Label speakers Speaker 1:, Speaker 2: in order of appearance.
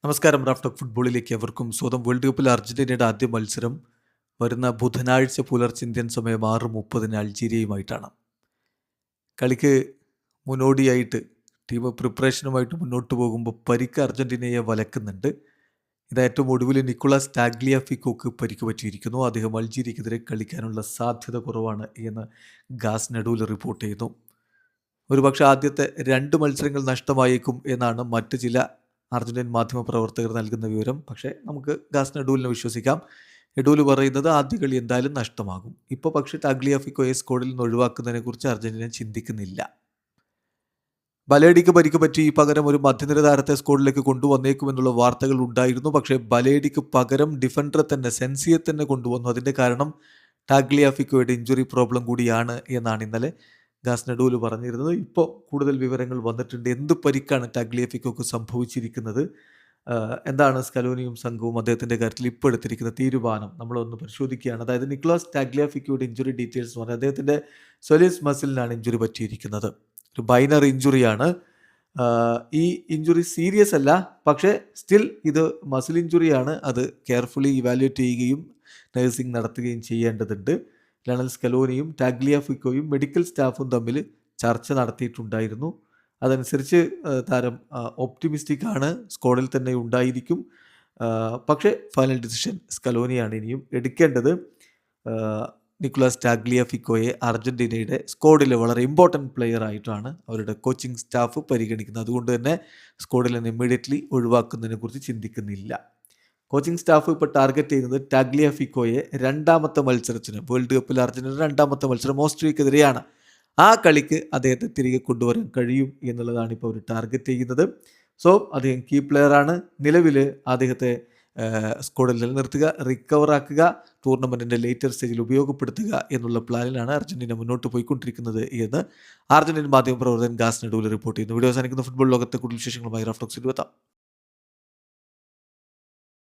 Speaker 1: നമസ്കാരം. റാഫ് ഫുട്ബോളിലേക്ക് അവർക്കും സ്വന്തം. വേൾഡ് കപ്പിൽ അർജന്റീനയുടെ ആദ്യ മത്സരം വരുന്ന ബുധനാഴ്ച പുലർച്ചെ ഇന്ത്യൻ സമയം 6:30 അൾജീരിയയുമായിട്ടാണ്. കളിക്ക് മുന്നോടിയായിട്ട് ടീം പ്രിപ്പറേഷനുമായിട്ട് മുന്നോട്ട് പോകുമ്പോൾ പരിക്ക് അർജന്റീനയെ വലക്കുന്നുണ്ട്. ഇത് ഏറ്റവും ഒടുവിൽ നിക്കോളാസ് ടാഗ്ലിയാഫിക്കോക്ക് പരിക്ക് പറ്റിയിരിക്കുന്നു. അദ്ദേഹം അൾജീരിയക്കെതിരെ കളിക്കാനുള്ള സാധ്യത കുറവാണ് എന്ന് ഗാസ് നെഡൂൽ റിപ്പോർട്ട് ചെയ്യുന്നു. ഒരുപക്ഷെ ആദ്യത്തെ 2 മത്സരങ്ങൾ നഷ്ടമായേക്കും എന്നാണ് മറ്റ് ചില അർജന്റീൻ മാധ്യമപ്രവർത്തകർ നൽകുന്ന വിവരം. പക്ഷേ നമുക്ക് ഗാസ് നെഡൂലിനെ വിശ്വസിക്കാം. നെഡൂൽ പറയുന്നത് ആദ്യ കളി എന്തായാലും നഷ്ടമാകും. ഇപ്പോൾ പക്ഷേ ടാഗ്ലിയാഫിക്കോയെ സ്ക്വാഡിൽ നിന്ന് ഒഴിവാക്കുന്നതിനെക്കുറിച്ച് അർജന്റീന ചിന്തിക്കുന്നില്ല. ബലേഡിക്ക് പരിക്ക് പറ്റി, പകരം ഒരു മധ്യനിര താരത്തെ സ്ക്വാഡിലേക്ക് കൊണ്ടുവന്നേക്കുമെന്നുള്ള വാർത്തകൾ ഉണ്ടായിരുന്നു. പക്ഷേ ബലേഡിക്ക് പകരം ഡിഫൻഡറെ തന്നെ, സെൻസിയെ തന്നെ കൊണ്ടുവന്നു. അതിൻ്റെ കാരണം ടാഗ്ലിയാഫിക്കോയുടെ ഇഞ്ചുറി പ്രോബ്ലം കൂടിയാണ് എന്നാണ് ഇന്നലെ ഗാസ് നെഡൂൽ പറഞ്ഞിരുന്നത്. ഇപ്പോൾ കൂടുതൽ വിവരങ്ങൾ വന്നിട്ടുണ്ട്. എന്ത് പരിക്കാണ് ടാഗ്ലിയാഫിക്കോക്ക് സംഭവിച്ചിരിക്കുന്നത്, എന്താണ് സ്കലോനിയും സംഘവും അദ്ദേഹത്തിൻ്റെ കാര്യത്തിൽ ഇപ്പോൾ എടുത്തിരിക്കുന്ന തീരുമാനം നമ്മളൊന്ന് പരിശോധിക്കുകയാണ്. അതായത് നിക്കോളാസ് ടാഗ്ലിയാഫിക്കോയുടെ ഇഞ്ചുറി ഡീറ്റെയിൽസ് എന്ന് പറഞ്ഞാൽ അദ്ദേഹത്തിൻ്റെ സൊലിയസ് മസിലിനാണ് ഇഞ്ചുറി പറ്റിയിരിക്കുന്നത്. ഒരു ബൈനർ ഇഞ്ചുറിയാണ്. ഈ ഇഞ്ചുറി സീരിയസ് അല്ല, പക്ഷേ സ്റ്റിൽ ഇത് മസിൽ ഇഞ്ചുറിയാണ്. അത് കെയർഫുള്ളി ഇവാലുവേറ്റ് ചെയ്യുകയും നഴ്സിംഗ് നടത്തുകയും ചെയ്യേണ്ടതുണ്ട്. ലയണൽ സ്കലോനിയും ടാഗ്ലിയാഫിക്കോയും മെഡിക്കൽ സ്റ്റാഫും തമ്മിൽ ചർച്ച നടത്തിയിട്ടുണ്ടായിരുന്നു. അതനുസരിച്ച് താരം ഒപ്റ്റിമിസ്റ്റിക് ആണ്, സ്ക്വാഡിൽ തന്നെ ഉണ്ടായിരിക്കും. പക്ഷേ ഫൈനൽ ഡിസിഷൻ സ്കലോനിയാണ് ഇനിയും എടുക്കേണ്ടത്. നിക്കോളാസ് ടാഗ്ലിയാഫിക്കോയെ അർജന്റീനയുടെ സ്ക്വാഡിലെ വളരെ ഇമ്പോർട്ടൻറ്റ് പ്ലെയർ ആയിട്ടാണ് അവരുടെ കോച്ചിങ് സ്റ്റാഫ് പരിഗണിക്കുന്നത്. അതുകൊണ്ട് തന്നെ സ്ക്വാഡിൽ നിന്ന് ഇമ്മീഡിയറ്റ്ലി ഒഴിവാക്കുന്നതിനെ കുറിച്ച് ചിന്തിക്കുന്നില്ല. കോച്ചിങ് സ്റ്റാഫ് ഇപ്പോൾ ടാർഗറ്റ് ചെയ്യുന്നത് ടാഗ്ലിയാഫിക്കോയെ 2ാമത്തെ മത്സരത്തിന്, വേൾഡ് കപ്പിൽ അർജന്റീന 2ാമത്തെ മത്സരം ഓസ്ട്രിയക്കെതിരെയാണ്. ആ കളിക്ക് അദ്ദേഹത്തെ തിരികെ കൊണ്ടുവരാൻ കഴിയും എന്നുള്ളതാണ് ഇപ്പോൾ അവർ ടാർഗറ്റ് ചെയ്യുന്നത്. സോ അദ്ദേഹം കീ പ്ലെയറാണ്. നിലവിൽ അദ്ദേഹത്തെ സ്ക്വാഡിൽ നിലനിർത്തുക, റിക്കവർ ആക്കുക, ടൂർണമെൻറ്റിൻ്റെ ലേറ്റർ സ്റ്റേജിൽ ഉപയോഗപ്പെടുത്തുക എന്നുള്ള പ്ലാനിലാണ് അർജന്റീന മുന്നോട്ട് പോയിക്കൊണ്ടിരിക്കുന്നത് എന്ന് അർജന്റീൻ മാധ്യമപ്രവർത്തകൻ ഗാസ് നെഡൂൽ റിപ്പോർട്ട് ചെയ്യുന്നു. വീഡിയോ അവസാനിക്കുന്ന ഫുട്ബോൾ ലോകത്തെ കൂടുതൽ വിശേഷങ്ങളുമായി റാഫ് ടോക്സിൽ എത്താം.